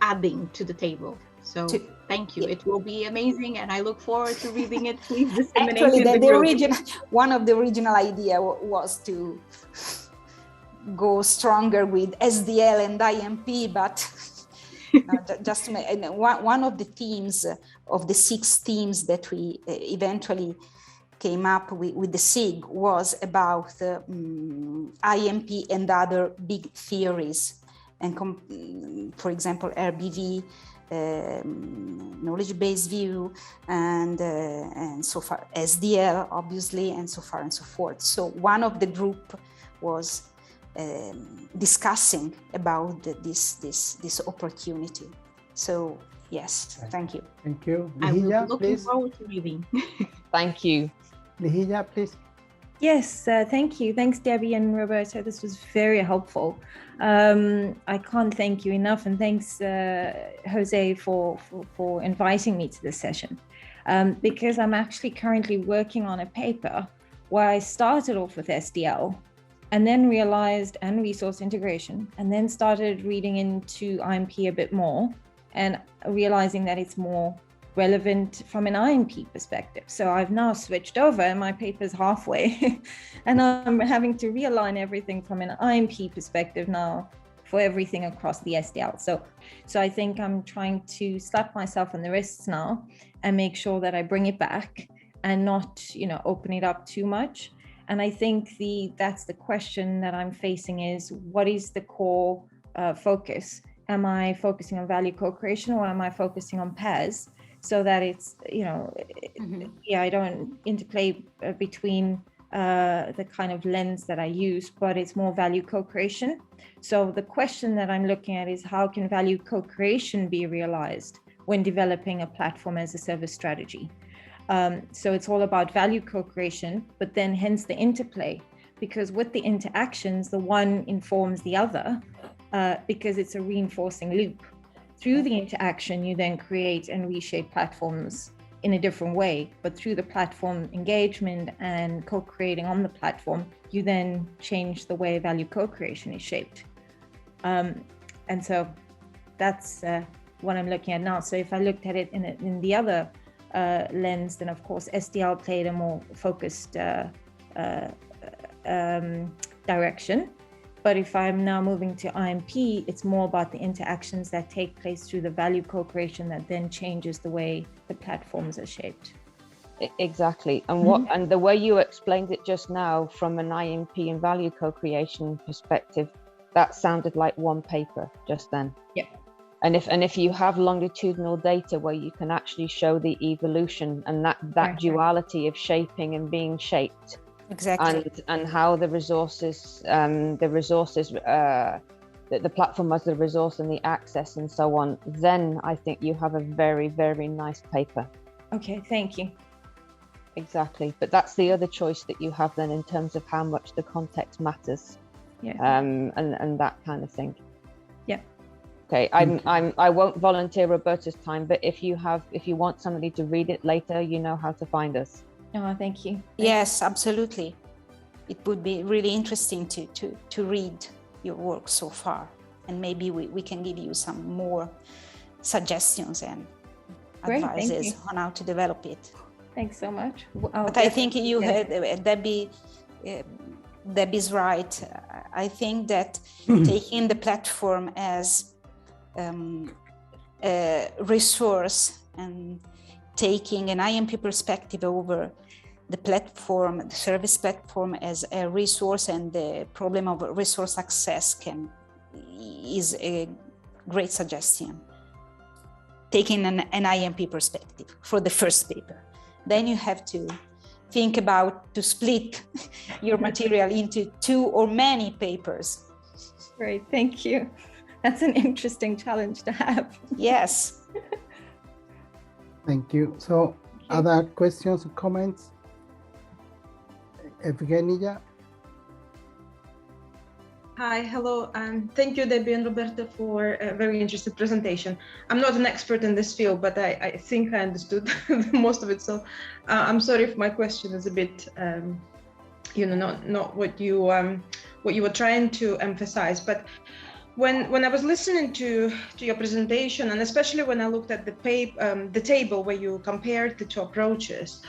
adding to the table? So thank you. It will be amazing, and I look forward to reading it. Please disseminate. Actually, the original one of the original idea was to go stronger with SDL and IMP, but just one of the themes of the 6 themes that we eventually came up with the SIG was about IMP and other big theories, and for example RBV, knowledge-based view, and so far SDL obviously, and so far and so forth. So one of the group was discussing about this opportunity. So yes, thank you. Thank you. Lihija, I'm looking forward to reading. Thank you. Lihija, please. Yes, thank you. Thanks, Debbie and Roberta. This was very helpful. I can't thank you enough, and thanks, Jose, for inviting me to this session, because I'm actually currently working on a paper where I started off with SDL and then realized, and resource integration, and then started reading into IMP a bit more and realizing that it's more relevant from an IMP perspective. So I've now switched over, and my paper's halfway and I'm having to realign everything from an IMP perspective now for everything across the SDL. So I think I'm trying to slap myself on the wrists now and make sure that I bring it back and not, open it up too much. And I think that's the question that I'm facing is, what is the core focus? Am I focusing on value co-creation, or am I focusing on pairs? So that it's, I don't interplay between the kind of lens that I use, but it's more value co-creation. So the question that I'm looking at is, how can value co-creation be realized when developing a platform as a service strategy? So it's all about value co-creation, but then hence the interplay, because with the interactions, the one informs the other, because it's a reinforcing loop. Through the interaction, you then create and reshape platforms in a different way, but through the platform engagement and co-creating on the platform, you then change the way value co-creation is shaped. And so that's what I'm looking at now. So if I looked at it in the other lens, then of course SDL played a more focused direction. But if I'm now moving to IMP, it's more about the interactions that take place through the value co-creation that then changes the way the platforms are shaped. Exactly. And and the way you explained it just now from an IMP and value co-creation perspective, that sounded like one paper just then. Yep. And if you have longitudinal data where you can actually show the evolution and that duality of shaping and being shaped. Exactly. And how the platform has the resource and the access and so on, then I think you have a very, very nice paper. Okay, thank you. Exactly. But that's the other choice that you have then in terms of how much the context matters. Yeah. And that kind of thing. Yeah. Okay, I won't volunteer Roberta's time, but if you want somebody to read it later, you know how to find us. Oh, thank you. Yes, absolutely. It would be really interesting to read your work so far, and maybe we can give you some more suggestions and Great, advices on how to develop it. Thanks so much. But I think you had Debbie's right. I think that taking the platform as a resource and taking an IMP perspective over the platform, the service platform as a resource, and the problem of resource access is a great suggestion. Taking an IMP perspective for the first paper. Then you have to think about to split your material into 2 or many papers. Great, thank you. That's an interesting challenge to have. Yes. Thank you. So, other questions or comments? Evgenia? Hi, hello, and thank you, Debbie and Roberta, for a very interesting presentation. I'm not an expert in this field, but I think I understood most of it. So I'm sorry if my question is a bit, not what you were trying to emphasize. But when I was listening to your presentation, and especially when I looked at the table where you compared the 2 approaches,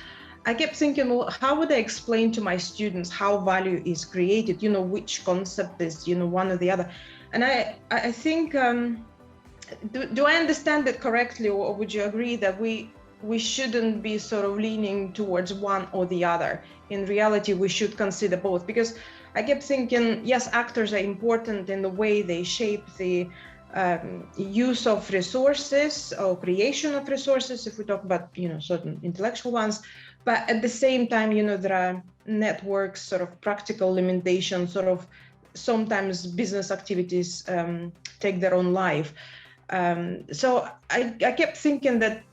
I kept thinking, well, how would I explain to my students how value is created? Which concept is, one or the other. And I think, do I understand it correctly, or would you agree that we shouldn't be sort of leaning towards one or the other? In reality, we should consider both, because I kept thinking, yes, actors are important in the way they shape the use of resources or creation of resources, if we talk about, certain intellectual ones. But at the same time, there are networks, sort of practical limitations, sort of sometimes business activities take their own life. So I kept thinking that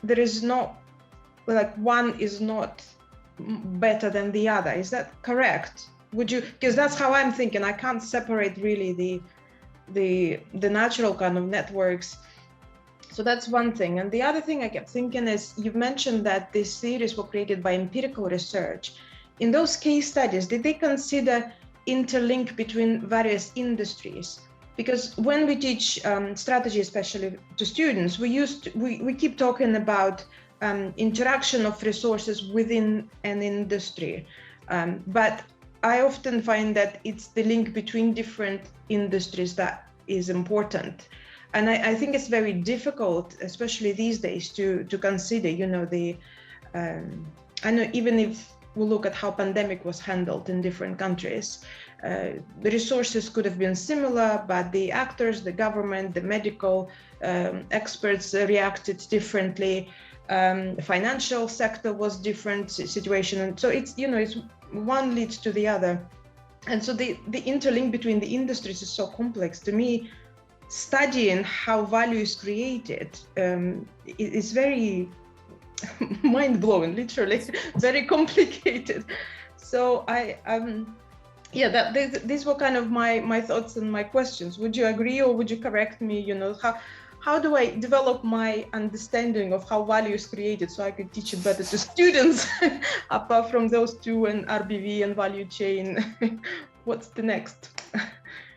there is not, like, one is not better than the other. Is that correct? Would you, because that's how I'm thinking. I can't separate really the natural kind of networks. So that's one thing. And the other thing I kept thinking is, you mentioned that these theories were created by empirical research. In those case studies, did they consider interlink between various industries? Because when we teach strategy, especially to students, we keep talking about interaction of resources within an industry. But I often find that it's the link between different industries that is important. And I think it's very difficult, especially these days, to consider, I know even if we look at how pandemic was handled in different countries, the resources could have been similar, but the actors, the government, the medical experts reacted differently. The financial sector was different situation. And so it's, it's one leads to the other. And so the interlink between the industries is so complex. To me, studying how value is created is very mind-blowing, literally, very complicated. So these were kind of my thoughts and my questions. Would you agree, or would you correct me? How do I develop my understanding of how value is created so I could teach it better to students, apart from those 2 and RBV and value chain? What's the next?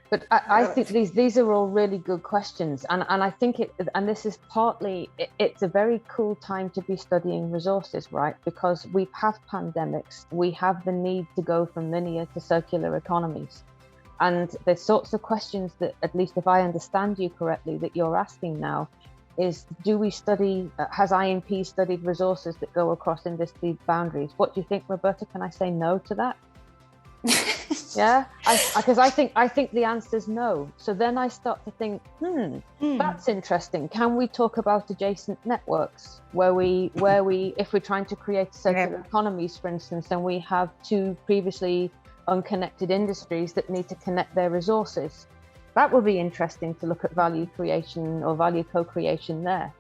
But I think these are all really good questions, and I think and this is partly, it's a very cool time to be studying resources, right? Because we have pandemics, we have the need to go from linear to circular economies, and the sorts of questions that, at least if I understand you correctly, that you're asking now is, do we study, has IMP studied resources that go across industry boundaries? What do you think, Roberta? Can I say no to that? Yeah, because I think the answer is no. So then I start to think, that's interesting. Can we talk about adjacent networks where we, if we're trying to create circular economies, for instance, and we have 2 previously unconnected industries that need to connect their resources? That would be interesting to look at value creation or value co-creation there.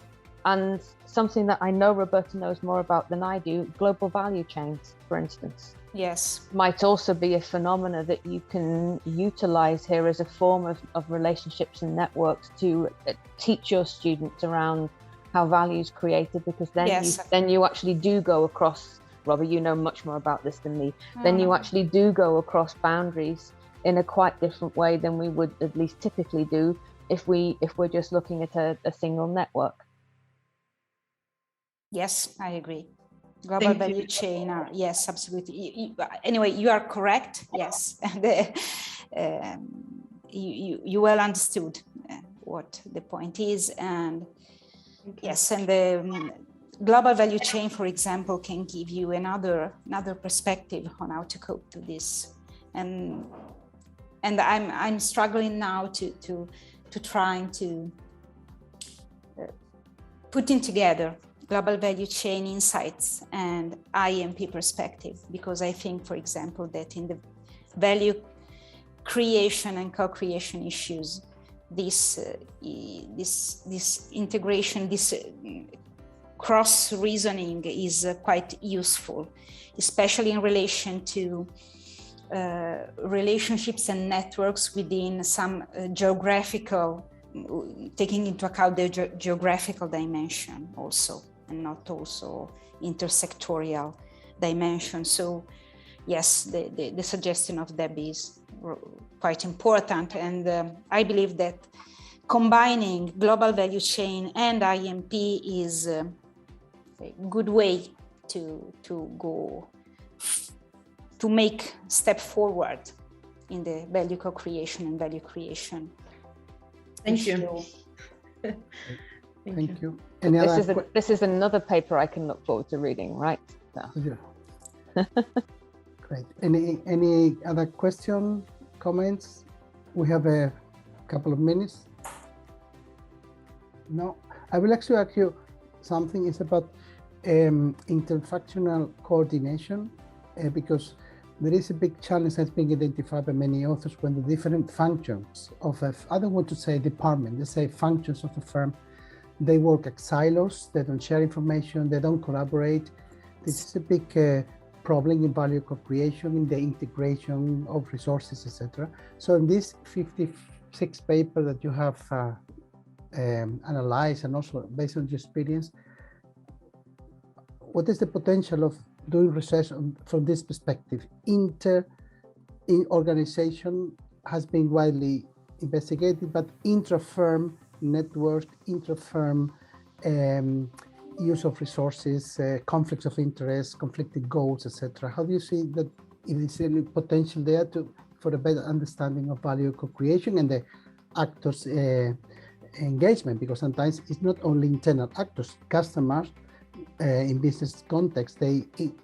And something that I know Roberta knows more about than I do, global value chains, for instance. Yes. Might also be a phenomena that you can utilize here as a form of relationships and networks to teach your students around how value is created, because then you actually do go across, Robert, you know much more about this than me, then you actually do go across boundaries in a quite different way than we would at least typically do, if we're just looking at a single network. Yes, I agree. Global value chain are, yes, absolutely. Anyway, you are correct. Yes, you well understood what the point is, and yes, and the global value chain, for example, can give you another perspective on how to cope to this, and I'm struggling now to trying to putting together global value chain insights and IMP perspective, because I think, for example, that in the value creation and co-creation issues, this integration, this cross reasoning is quite useful, especially in relation to relationships and networks within some geographical, taking into account the geographical dimension also, and not also intersectorial dimension. So yes, the suggestion of Debbie is quite important, and I believe that combining global value chain and IMP is a good way to go to make step forward in the value co-creation and value creation. Thank you. Thank you. This is another paper I can look forward to reading, right? So. Yeah. Great. Any other question, comments? We have a couple of minutes. No, I will actually ask you something. It's about interfunctional coordination, because there is a big challenge that's being identified by many authors when the different functions of I don't want to say department, let's say functions of the firm, they work as silos, they don't share information, they don't collaborate. This is a big problem in value co-creation, in the integration of resources, etc. So in this 56 paper that you have analyzed, and also based on your experience, what is the potential of doing research from this perspective? Organization has been widely investigated, but intra-firm network, intra-firm use of resources, conflicts of interest, conflicting goals, etc. How do you see that, if there's any potential there for a better understanding of value co-creation and the actors' engagement? Because sometimes it's not only internal actors, customers, in business context, they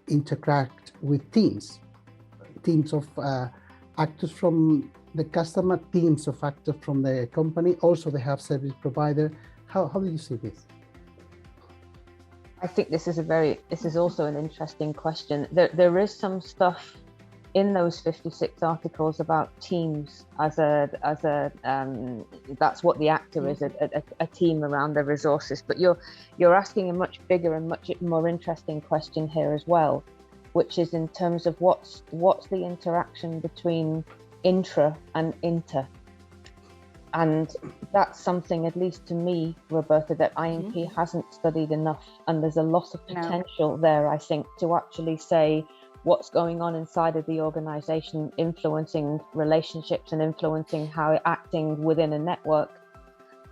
interact with teams of actors from the customer, teams of actors from the company. Also, they have service provider. How do you see this? I think this is also an interesting question. There is some stuff in those 56 articles about teams as that's what the actor is, a team around the resources. But you're asking a much bigger and much more interesting question here as well, which is in terms of what's the interaction between intra and inter. And that's something, at least to me, Roberta, that IMP hasn't studied enough. And there's a lot of potential there, I think, to actually say what's going on inside of the organization, influencing relationships and influencing how acting within a network.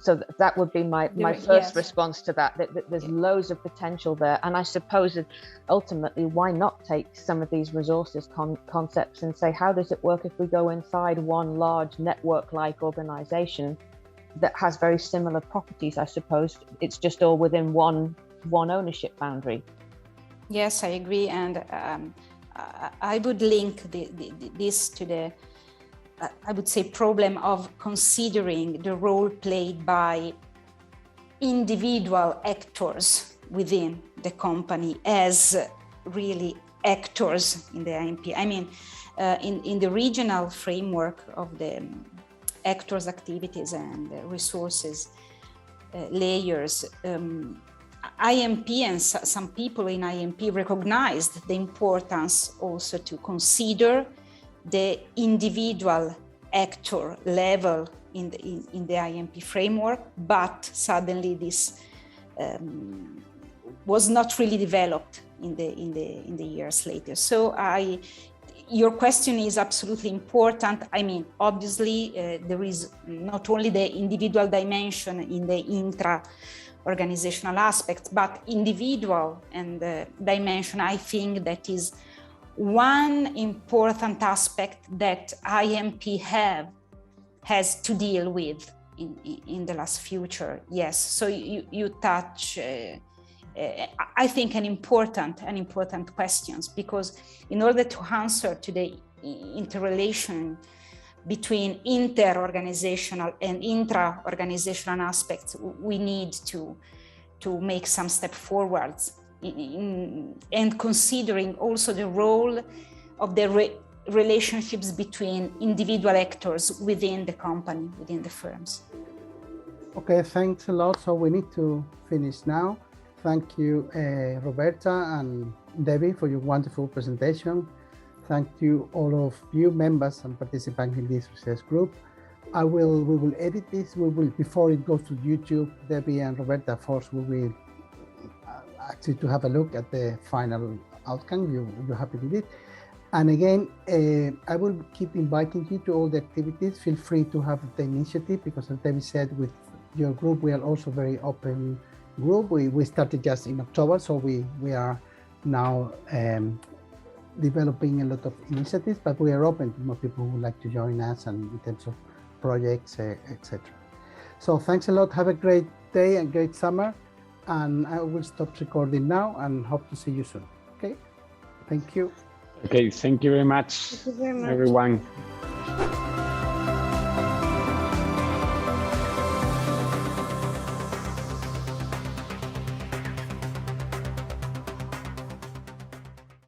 So that would be my first response to that, that there's loads of potential there. And I suppose that ultimately, why not take some of these resources concepts and say, how does it work if we go inside one large network-like organization that has very similar properties? I suppose it's just all within one ownership boundary. Yes, I agree. And I would link this to the, I would say, problem of considering the role played by individual actors within the company as really actors in the IMP. I mean, in the regional framework of the actors' activities and resources layers, IMP and some people in IMP recognized the importance also to consider the individual actor level in the IMP framework, but suddenly this was not really developed in the years later. So your question is absolutely important. I mean, obviously, there is not only the individual dimension in the intra-organizational aspects, but individual and dimension, I think that is one important aspect that IMP has to deal with in the last future. Yes, so you touch, I think, an important questions, because in order to answer to the interrelation between inter-organizational and intra-organizational aspects, we need to make some step forwards and considering also the role of the relationships between individual actors within the company, within the firms. Okay, thanks a lot. So we need to finish now. Thank you, Roberta and Debbie, for your wonderful presentation. Thank you, all of you members and participants in this research group. We will edit this. Before it goes to YouTube, Debbie and Roberta, first we will actually to have a look at the final outcome. You're happy with it. And again, I will keep inviting you to all the activities. Feel free to have the initiative, because as Debbie said, with your group, we are also very open group. We started just in October, so we are now developing a lot of initiatives, but we are open to more people who would like to join us, and in terms of projects, etc. So thanks a lot. Have a great day and great summer. And I will stop recording now and hope to see you soon. Okay. Thank you. Okay. Thank you very much, Thank you very much. everyone.